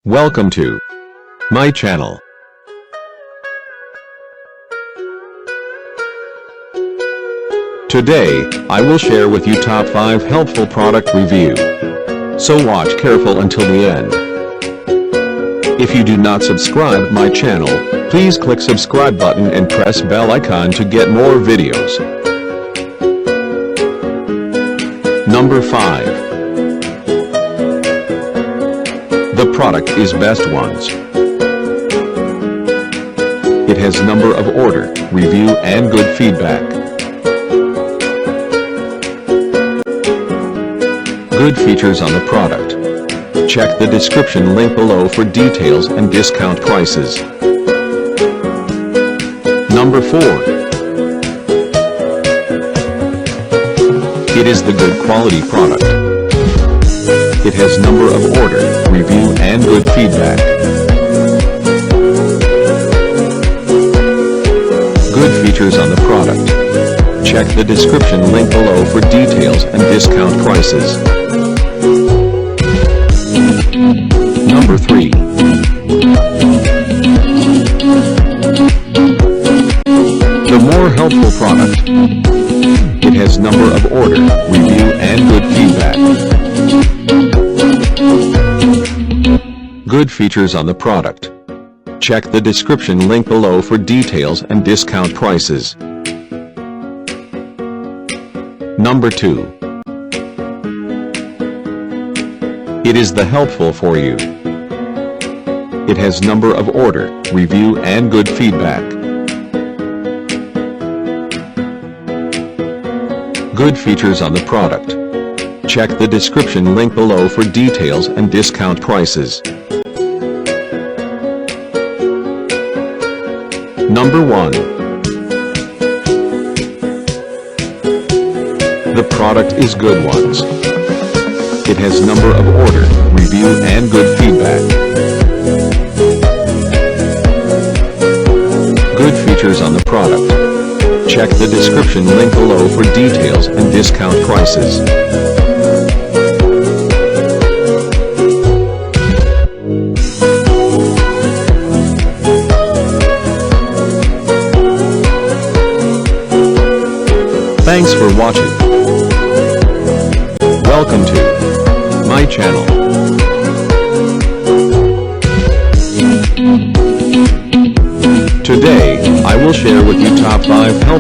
Welcome to my channel. Today, I will share with you top 5 helpful product review. So watch careful until the end. If you do not subscribe my channel, please click subscribe button and press bell icon to get more videos. Number 5. The product is Best Ones. It has number of order, review and good feedback. Good features on the product. Check the description link below for details and discount prices. Number 4. It is the good quality product. It has number of order, review and good feedback. Good features on the product. Check the description link below for details and discount prices. Number 3. The more helpful product. It has number of order, review and good feedback. Good features on the product. Check the description link below for details and discount prices. Number 2. It is the helpful for you. It has number of order, review and good feedback. Good features on the product. Check the description link below for details and discount prices. Number 1. The product is Good Ones. It has number of order, review and good feedback. Good features on the product. Check the description link below for details and discount prices. Thanks for watching. Welcome to my channel. Today, I will share with you top 5 helpful